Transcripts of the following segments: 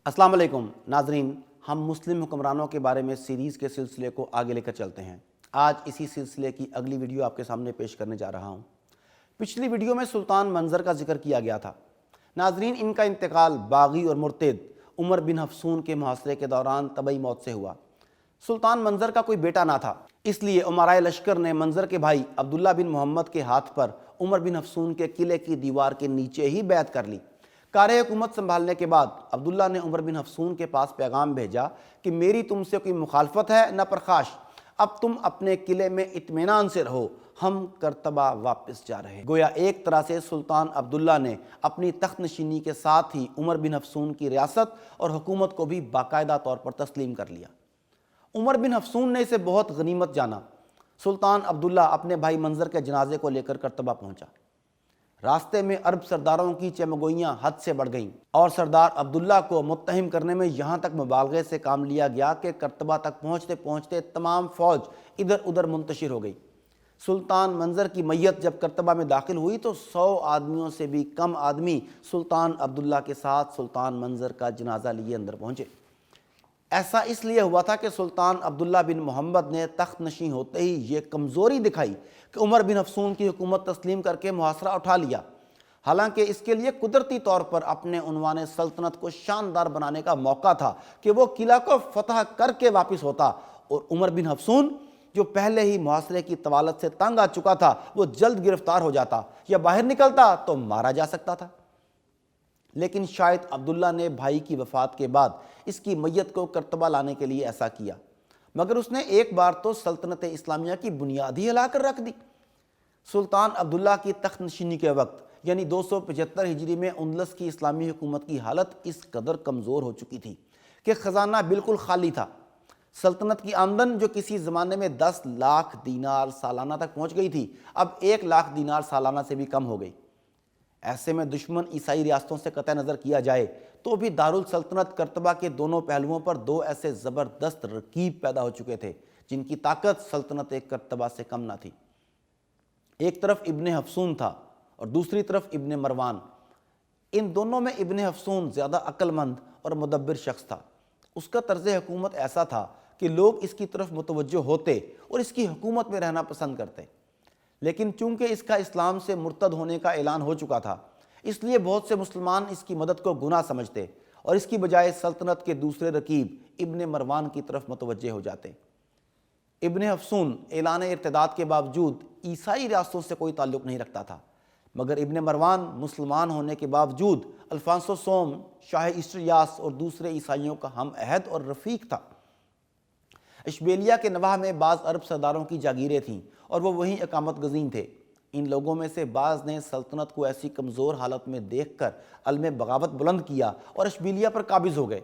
السلام علیکم ناظرین، ہم مسلم حکمرانوں کے بارے میں سیریز کے سلسلے کو آگے لے کر چلتے ہیں۔ آج اسی سلسلے کی اگلی ویڈیو آپ کے سامنے پیش کرنے جا رہا ہوں۔ پچھلی ویڈیو میں سلطان منظر کا ذکر کیا گیا تھا۔ ناظرین، ان کا انتقال باغی اور مرتد عمر بن حفصون کے محاصرے کے دوران طبعی موت سے ہوا۔ سلطان منظر کا کوئی بیٹا نہ تھا، اس لیے امرائے لشکر نے منظر کے بھائی عبداللہ بن محمد کے ہاتھ پر عمر بن حفصون کے قلعے کی دیوار کے نیچے ہی بیعت کر لی۔ کار حکومت سنبھالنے کے بعد عبداللہ نے عمر بن حفصون کے پاس پیغام بھیجا کہ میری تم سے کوئی مخالفت ہے نہ پرخاش، اب تم اپنے قلعے میں اطمینان سے رہو، ہم کرتبہ واپس جا رہے ہیں۔ گویا ایک طرح سے سلطان عبداللہ نے اپنی تخت نشینی کے ساتھ ہی عمر بن حفصون کی ریاست اور حکومت کو بھی باقاعدہ طور پر تسلیم کر لیا۔ عمر بن حفصون نے اسے بہت غنیمت جانا۔ سلطان عبداللہ اپنے بھائی منظر کے جنازے کو لے کر کرتبہ پہنچا۔ راستے میں عرب سرداروں کی چمگوئیاں حد سے بڑھ گئیں اور سردار عبداللہ کو متہم کرنے میں یہاں تک مبالغے سے کام لیا گیا کہ کرتبہ تک پہنچتے پہنچتے تمام فوج ادھر ادھر منتشر ہو گئی۔ سلطان منظر کی میت جب کرتبہ میں داخل ہوئی تو 100 آدمیوں سے بھی کم آدمی سلطان عبداللہ کے ساتھ سلطان منظر کا جنازہ لیے اندر پہنچے۔ ایسا اس لیے ہوا تھا کہ سلطان عبداللہ بن محمد نے تخت نشین ہوتے ہی یہ کمزوری دکھائی کہ عمر بن حفصون کی حکومت تسلیم کر کے محاصرہ اٹھا لیا، حالانکہ اس کے لیے قدرتی طور پر اپنے عنوان سلطنت کو شاندار بنانے کا موقع تھا کہ وہ قلعہ کو فتح کر کے واپس ہوتا، اور عمر بن حفصون جو پہلے ہی محاصرے کی طوالت سے تنگ آ چکا تھا وہ جلد گرفتار ہو جاتا یا باہر نکلتا تو مارا جا سکتا تھا۔ لیکن شاید عبداللہ نے بھائی کی وفات کے بعد اس کی میت کو کرتبہ لانے کے لیے ایسا کیا، مگر اس نے ایک بار تو سلطنت اسلامیہ کی بنیاد ہی ہلا کر رکھ دی۔ سلطان عبداللہ کی تخت نشینی کے وقت یعنی 275 ہجری میں اندلس کی اسلامی حکومت کی حالت اس قدر کمزور ہو چکی تھی کہ خزانہ بالکل خالی تھا۔ سلطنت کی آمدن جو کسی زمانے میں 10 لاکھ دینار سالانہ تک پہنچ گئی تھی، اب 1 لاکھ دینار سالانہ سے بھی کم ہو گئی۔ ایسے میں دشمن عیسائی ریاستوں سے قطع نظر کیا جائے تو بھی دارالسلطنت کرتبہ کے دونوں پہلوؤں پر 2 ایسے زبردست رقیب پیدا ہو چکے تھے جن کی طاقت سلطنت کرتبہ سے کم نہ تھی۔ ایک طرف ابن حفصون تھا اور دوسری طرف ابن مروان۔ ان دونوں میں ابن حفصون زیادہ عقل مند اور مدبر شخص تھا۔ اس کا طرز حکومت ایسا تھا کہ لوگ اس کی طرف متوجہ ہوتے اور اس کی حکومت میں رہنا پسند کرتے، لیکن چونکہ اس کا اسلام سے مرتد ہونے کا اعلان ہو چکا تھا، اس لیے بہت سے مسلمان اس کی مدد کو گناہ سمجھتے اور اس کی بجائے سلطنت کے دوسرے رقیب ابن مروان کی طرف متوجہ ہو جاتے۔ ابن حفصون اعلان ارتداد کے باوجود عیسائی ریاستوں سے کوئی تعلق نہیں رکھتا تھا، مگر ابن مروان مسلمان ہونے کے باوجود الفانسو سوم، شاہ اسٹریاس اور دوسرے عیسائیوں کا ہم عہد اور رفیق تھا۔ اشبیلیہ کے نواح میں بعض عرب سرداروں کی جاگیریں تھیں اور وہ وہیں اقامت گزین تھے۔ ان لوگوں میں سے بعض نے سلطنت کو ایسی کمزور حالت میں دیکھ کر علم بغاوت بلند کیا اور اشبیلیہ پر قابض ہو گئے۔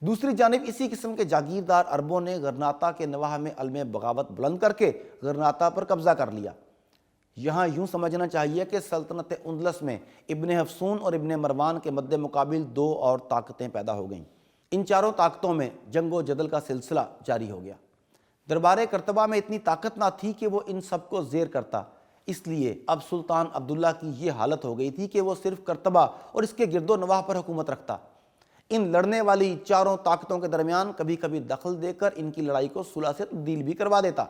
دوسری جانب اسی قسم کے جاگیردار عربوں نے غرناطہ کے نواح میں علم بغاوت بلند کر کے غرناطہ پر قبضہ کر لیا۔ یہاں یوں سمجھنا چاہیے کہ سلطنت اندلس میں ابن حفصون اور ابن مروان کے مد مقابل 2 اور طاقتیں پیدا ہو گئیں۔ ان چاروں طاقتوں میں جنگ و جدل کا سلسلہ جاری ہو گیا۔ دربار کرتبہ میں اتنی طاقت نہ تھی کہ وہ ان سب کو زیر کرتا، اس لیے اب سلطان عبداللہ کی یہ حالت ہو گئی تھی کہ وہ صرف کرتبہ اور اس کے گرد و نواح پر حکومت رکھتا۔ ان لڑنے والی چاروں طاقتوں کے درمیان کبھی کبھی دخل دے کر ان کی لڑائی کو صلح سے تبدیل بھی کروا دیتا۔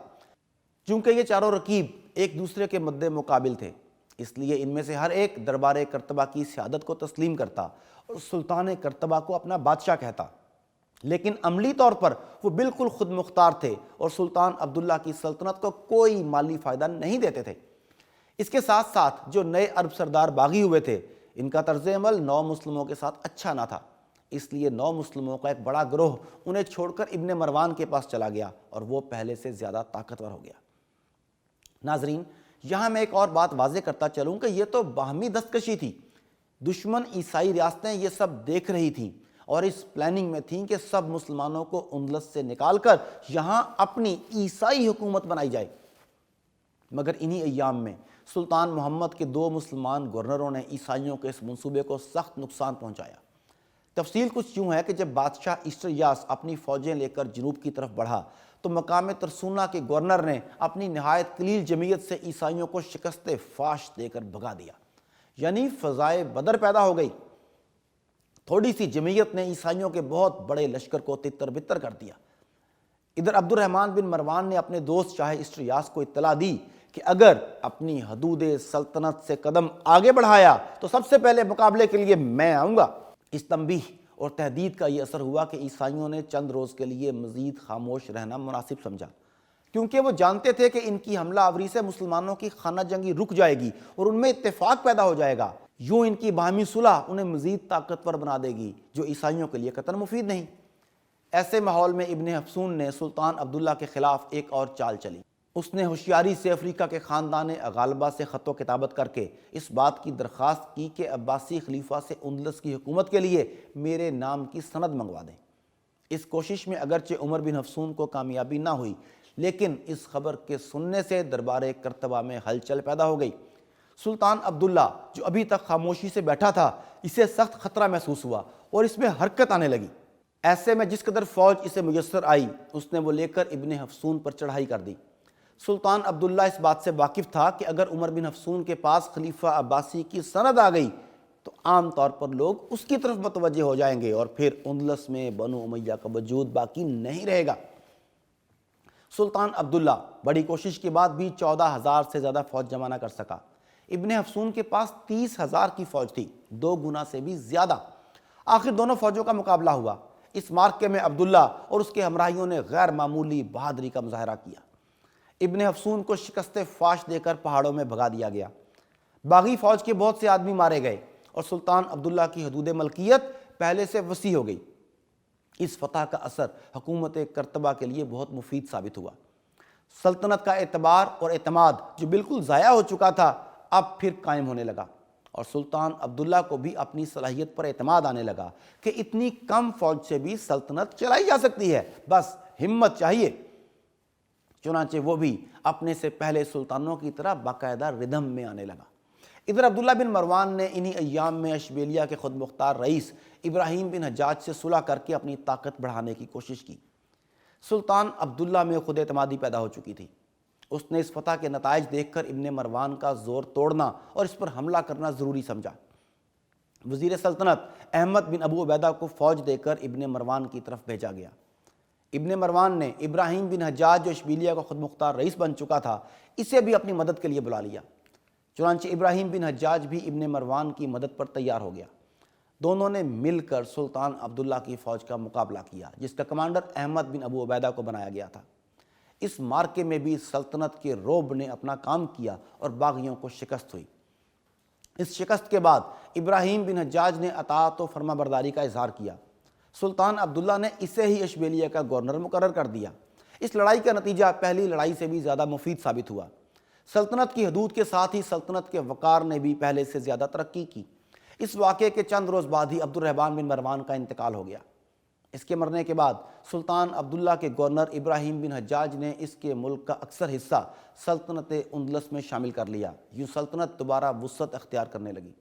چونکہ یہ چاروں رقیب ایک دوسرے کے مد مقابل تھے، اس لیے ان میں سے ہر ایک دربار کرتبہ کی سیادت کو تسلیم کرتا اور سلطان کرتبہ کو اپنا بادشاہ کہتا، لیکن عملی طور پر وہ بالکل خود مختار تھے اور سلطان عبداللہ کی سلطنت کو کوئی مالی فائدہ نہیں دیتے تھے۔ اس کے ساتھ ساتھ جو نئے عرب سردار باغی ہوئے تھے، ان کا طرز عمل نو مسلموں کے ساتھ اچھا نہ تھا، اس لیے نو مسلموں کا ایک بڑا گروہ انہیں چھوڑ کر ابن مروان کے پاس چلا گیا اور وہ پہلے سے زیادہ طاقتور ہو گیا۔ ناظرین، یہاں میں ایک اور بات واضح کرتا چلوں کہ یہ تو باہمی دستکشی تھی۔ دشمن عیسائی ریاستیں یہ سب دیکھ رہی تھیں اور اس پلاننگ میں تھیں کہ سب مسلمانوں کو اندلس سے نکال کر یہاں اپنی عیسائی حکومت بنائی جائے۔ مگر انہی ایام میں سلطان محمد کے 2 مسلمان گورنروں نے عیسائیوں کے اس منصوبے کو سخت نقصان پہنچایا۔ تفصیل کچھ یوں ہے کہ جب بادشاہ اسٹریاس اپنی فوجیں لے کر جنوب کی طرف بڑھا تو مقام ترسونا کے گورنر نے اپنی نہایت قلیل جمعیت سے عیسائیوں کو شکست فاش دے کر بھگا دیا۔ یعنی فضائے بدر پیدا ہو گئی۔ تھوڑی سی جمعیت نے عیسائیوں کے بہت بڑے لشکر کو تتر بتر کر دیا۔ ادھر عبد الرحمن بن مروان نے اپنے دوست شاہ اسٹریاس کو اطلاع دی کہ اگر اپنی حدود سلطنت سے قدم آگے بڑھایا تو سب سے پہلے مقابلے کے لیے میں آؤں گا۔ اس تنبیہ اور تہدید کا یہ اثر ہوا کہ عیسائیوں نے چند روز کے لیے مزید خاموش رہنا مناسب سمجھا، کیونکہ وہ جانتے تھے کہ ان کی حملہ آوری سے مسلمانوں کی خانہ جنگی رک جائے گی اور ان میں اتفاق پیدا ہو جائے گا۔ یوں ان کی باہمی صلح انہیں مزید طاقتور بنا دے گی، جو عیسائیوں کے لیے قطعاً مفید نہیں۔ ایسے ماحول میں ابن حفصون نے سلطان عبداللہ کے خلاف ایک اور چال چلی۔ اس نے ہوشیاری سے افریقہ کے خاندان اغالبہ سے خط و کتابت کر کے اس بات کی درخواست کی کہ عباسی خلیفہ سے اندلس کی حکومت کے لیے میرے نام کی سند منگوا دیں۔ اس کوشش میں اگرچہ عمر بن حفصون کو کامیابی نہ ہوئی، لیکن اس خبر کے سننے سے دربار کرتبہ میں ہلچل پیدا ہو گئی۔ سلطان عبداللہ جو ابھی تک خاموشی سے بیٹھا تھا، اسے سخت خطرہ محسوس ہوا اور اس میں حرکت آنے لگی۔ ایسے میں جس قدر فوج اسے میسر آئی، اس نے وہ لے کر ابن حفصون پر چڑھائی کر دی۔ سلطان عبداللہ اس بات سے واقف تھا کہ اگر عمر بن حفصون کے پاس خلیفہ عباسی کی سند آ گئی تو عام طور پر لوگ اس کی طرف متوجہ ہو جائیں گے اور پھر اندلس میں بنو امیہ کا وجود باقی نہیں رہے گا۔ سلطان عبداللہ بڑی کوشش کے بعد بھی 14,000 سے زیادہ فوج جمع نہ کر سکا۔ ابن حفصون کے پاس 30,000 کی فوج تھی، 2 گنا سے بھی زیادہ۔ آخر دونوں فوجوں کا مقابلہ ہوا۔ اس معرکے میں عبداللہ اور اس کے ہمراہیوں نے غیر معمولی بہادری کا مظاہرہ کیا۔ ابن حفصون کو شکست فاش دے کر پہاڑوں میں بھگا دیا گیا۔ باغی فوج کے بہت سے آدمی مارے گئے اور سلطان عبداللہ کی حدود ملکیت پہلے سے وسیع ہو گئی۔ اس فتح کا اثر حکومت کرتبہ کے لیے بہت مفید ثابت ہوا۔ سلطنت کا اعتبار اور اعتماد جو بالکل ضائع ہو چکا تھا، اب پھر قائم ہونے لگا اور سلطان عبداللہ کو بھی اپنی صلاحیت پر اعتماد آنے لگا کہ اتنی کم فوج سے بھی سلطنت چلائی جا سکتی ہے، بس ہمت چاہیے۔ چنانچہ وہ بھی اپنے سے پہلے سلطانوں کی طرح باقاعدہ ردھم میں آنے لگا۔ ادھر عبداللہ بن مروان نے انہی ایام میں اشبیلیہ کے خود مختار رئیس ابراہیم بن حجاج سے صلح کر کے اپنی طاقت بڑھانے کی کوشش کی۔ سلطان عبداللہ میں خود اعتمادی پیدا ہو چکی تھی۔ اس نے اس فتح کے نتائج دیکھ کر ابن مروان کا زور توڑنا اور اس پر حملہ کرنا ضروری سمجھا۔ وزیر سلطنت احمد بن ابو عبیدہ کو فوج دے کر ابن مروان کی طرف بھیجا گیا۔ ابن مروان نے ابراہیم بن حجاج جو اشبیلیہ کا خود مختار رئیس بن چکا تھا، اسے بھی اپنی مدد کے لیے بلا لیا۔ چنانچہ ابراہیم بن حجاج بھی ابن مروان کی مدد پر تیار ہو گیا۔ دونوں نے مل کر سلطان عبداللہ کی فوج کا مقابلہ کیا، جس کا کمانڈر احمد بن ابو عبیدہ کو بنایا گیا تھا۔ اس مارکے میں بھی سلطنت کے رعب نے اپنا کام کیا اور باغیوں کو شکست ہوئی۔ اس شکست کے بعد ابراہیم بن حجاج نے اطاعت و فرما برداری کا اظہار کیا۔ سلطان عبداللہ نے اسے ہی اشبیلیہ کا گورنر مقرر کر دیا۔ اس لڑائی کا نتیجہ پہلی لڑائی سے بھی زیادہ مفید ثابت ہوا۔ سلطنت کی حدود کے ساتھ ہی سلطنت کے وقار نے بھی پہلے سے زیادہ ترقی کی۔ اس واقعے کے چند روز بعد ہی عبد الرحمن بن مروان کا انتقال ہو گیا۔ اس کے مرنے کے بعد سلطان عبداللہ کے گورنر ابراہیم بن حجاج نے اس کے ملک کا اکثر حصہ سلطنت اندلس میں شامل کر لیا۔ یوں سلطنت دوبارہ وسعت اختیار کرنے لگی۔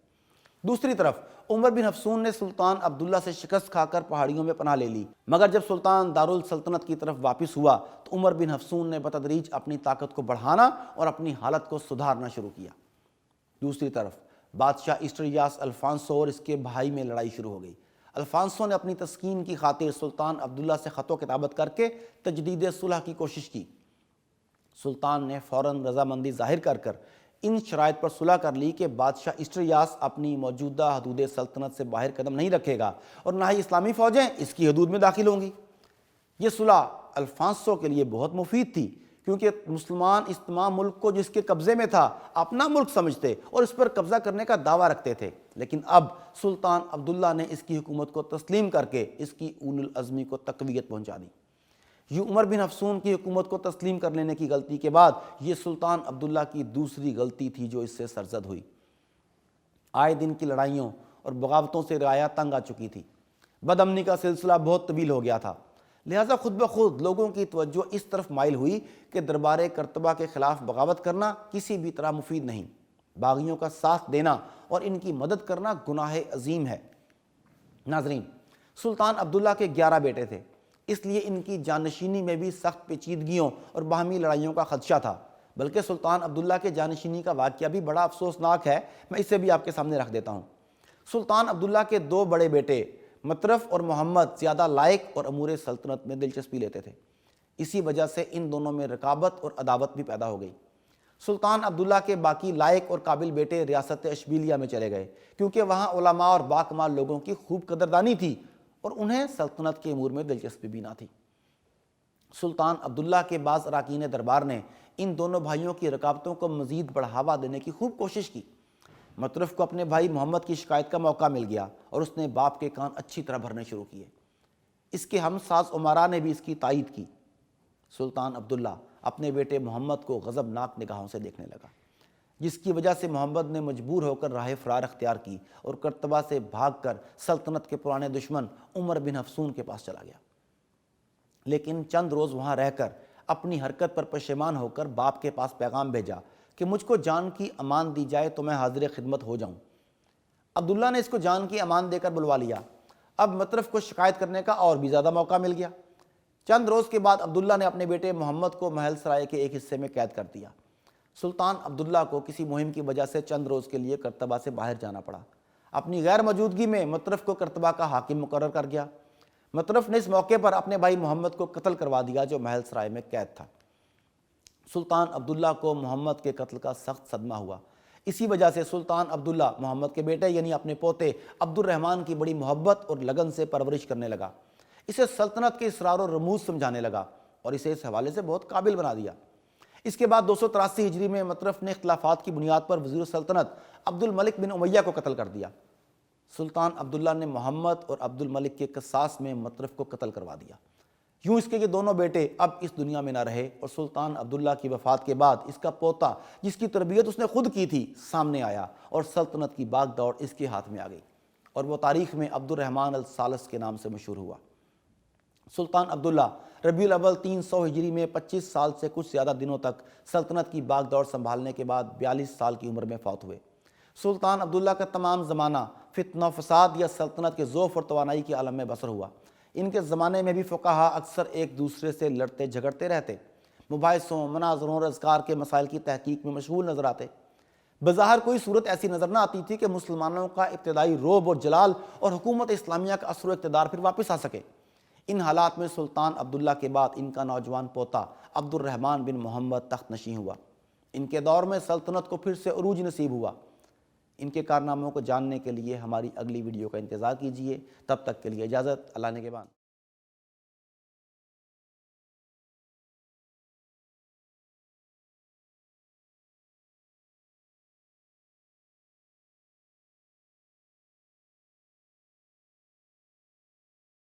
دوسری طرف عمر بن حفصون نے سلطان عبداللہ سے شکست کھا کر پہاڑیوں میں پناہ لے لی، مگر جب سلطان دارالسلطنت کی طرف واپس ہوا تو عمر بن حفصون نے بتدریج اپنی طاقت کو بڑھانا اور اپنی حالت کو سدھارنا شروع کیا۔ دوسری طرف بادشاہ اسٹریاس الفانسو اور اس کے بھائی میں لڑائی شروع ہو گئی۔ الفانسو نے اپنی تسکین کی خاطر سلطان عبداللہ سے خط و کتابت کر کے تجدید صلح کی کوشش کی۔ سلطان نے فوراً رضامندی ظاہر کر کر ان شرائط پر صلح کر لی کہ بادشاہ اسٹریاس اپنی موجودہ حدود سلطنت سے باہر قدم نہیں رکھے گا اور نہ ہی اسلامی فوجیں اس کی حدود میں داخل ہوں گی۔ یہ صلح الفانسو کے لیے بہت مفید تھی، کیونکہ مسلمان اس تمام ملک کو جس کے قبضے میں تھا اپنا ملک سمجھتے اور اس پر قبضہ کرنے کا دعویٰ رکھتے تھے، لیکن اب سلطان عبداللہ نے اس کی حکومت کو تسلیم کر کے اس کی اول العزمی کو تقویت پہنچا دی۔ یہ عمر بن حفصون کی حکومت کو تسلیم کر لینے کی غلطی کے بعد یہ سلطان عبداللہ کی دوسری غلطی تھی جو اس سے سرزد ہوئی۔ آئے دن کی لڑائیوں اور بغاوتوں سے رعایا تنگ آ چکی تھی۔ بد امنی کا سلسلہ بہت طویل ہو گیا تھا، لہٰذا خود بخود لوگوں کی توجہ اس طرف مائل ہوئی کہ دربار کرتبہ کے خلاف بغاوت کرنا کسی بھی طرح مفید نہیں۔ باغیوں کا ساتھ دینا اور ان کی مدد کرنا گناہ عظیم ہے۔ ناظرین، سلطان عبداللہ کے 11 بیٹے تھے، اس لیے ان کی جانشینی میں بھی سخت پیچیدگیوں اور باہمی لڑائیوں کا خدشہ تھا۔ بلکہ سلطان عبداللہ کے جانشینی کا واقعہ بھی بڑا افسوسناک ہے، میں اسے بھی آپ کے سامنے رکھ دیتا ہوں۔ سلطان عبداللہ کے دو بڑے بیٹے مطرف اور محمد زیادہ لائق اور امور سلطنت میں دلچسپی لیتے تھے، اسی وجہ سے ان دونوں میں رقابت اور عداوت بھی پیدا ہو گئی۔ سلطان عبداللہ کے باقی لائق اور قابل بیٹے ریاست اشبیلیہ میں چلے گئے، کیونکہ وہاں علماء اور باکمال لوگوں کی خوب قدردانی تھی اور انہیں سلطنت کے امور میں دلچسپی بھی نہ تھی۔ سلطان عبداللہ کے بعض اراکین دربار نے ان دونوں بھائیوں کی رکاوٹوں کو مزید بڑھاوا دینے کی خوب کوشش کی۔ مطرف کو اپنے بھائی محمد کی شکایت کا موقع مل گیا اور اس نے باپ کے کان اچھی طرح بھرنے شروع کیے۔ اس کے ہم ساز عمراء نے بھی اس کی تائید کی۔ سلطان عبداللہ اپنے بیٹے محمد کو غضبناک نگاہوں سے دیکھنے لگا، جس کی وجہ سے محمد نے مجبور ہو کر راہ فرار اختیار کی اور کرتبہ سے بھاگ کر سلطنت کے پرانے دشمن عمر بن حفصون کے پاس چلا گیا، لیکن چند روز وہاں رہ کر اپنی حرکت پر پشیمان ہو کر باپ کے پاس پیغام بھیجا کہ مجھ کو جان کی امان دی جائے تو میں حاضر خدمت ہو جاؤں۔ عبداللہ نے اس کو جان کی امان دے کر بلوا لیا۔ اب مطرف کو شکایت کرنے کا اور بھی زیادہ موقع مل گیا۔ چند روز کے بعد عبداللہ نے اپنے بیٹے محمد کو محل سرائے کے ایک حصے میں قید کر دیا۔ سلطان عبداللہ کو کسی مہم کی وجہ سے چند روز کے لیے کرتبہ سے باہر جانا پڑا۔ اپنی غیر موجودگی میں مطرف کو کرتبہ کا حاکم مقرر کر گیا۔ مطرف نے اس موقع پر اپنے بھائی محمد کو قتل کروا دیا جو محل سرائے میں قید تھا۔ سلطان عبداللہ کو محمد کے قتل کا سخت صدمہ ہوا۔ اسی وجہ سے سلطان عبداللہ محمد کے بیٹے یعنی اپنے پوتے عبد الرحمن کی بڑی محبت اور لگن سے پرورش کرنے لگا، اسے سلطنت کے اسرار و رموز سمجھانے لگا اور اسے اس حوالے سے بہت قابل بنا دیا۔ اس کے بعد 283 ہجری میں مطرف نے اختلافات کی بنیاد پر وزیر سلطنت عبد الملک بن امیہ کو قتل کر دیا۔ سلطان عبداللہ نے محمد اور عبد الملک کے قصاص میں مطرف کو قتل کروا دیا۔ یوں اس کے یہ دونوں بیٹے اب اس دنیا میں نہ رہے اور سلطان عبداللہ کی وفات کے بعد اس کا پوتا جس کی تربیت اس نے خود کی تھی سامنے آیا اور سلطنت کی باغ دوڑ اس کے ہاتھ میں آ گئی اور وہ تاریخ میں عبد الرحمن الثالث کے نام سے مشہور ہوا۔ سلطان عبداللہ ربیع الاول 300 ہجری میں 25 سال سے کچھ زیادہ دنوں تک سلطنت کی باغ دوڑ سنبھالنے کے بعد 42 سال کی عمر میں فوت ہوئے۔ سلطان عبداللہ کا تمام زمانہ فتنہ و فساد یا سلطنت کے ذوف اور توانائی کے عالم میں بسر ہوا۔ ان کے زمانے میں بھی فقہا اکثر ایک دوسرے سے لڑتے جھگڑتے رہتے، مباحثوں، مناظروں اور اذکار کے مسائل کی تحقیق میں مشغول نظر آتے۔ بظاہر کوئی صورت ایسی نظر نہ آتی تھی کہ مسلمانوں کا ابتدائی رعب اور جلال اور حکومت اسلامیہ کا اثر و اقتدار پھر واپس آ سکے۔ ان حالات میں سلطان عبداللہ کے بعد ان کا نوجوان پوتا عبد الرحمن بن محمد تخت نشین ہوا۔ ان کے دور میں سلطنت کو پھر سے عروج نصیب ہوا۔ ان کے کارناموں کو جاننے کے لیے ہماری اگلی ویڈیو کا انتظار کیجیے۔ تب تک کے لیے اجازت، اللہ نگہبان۔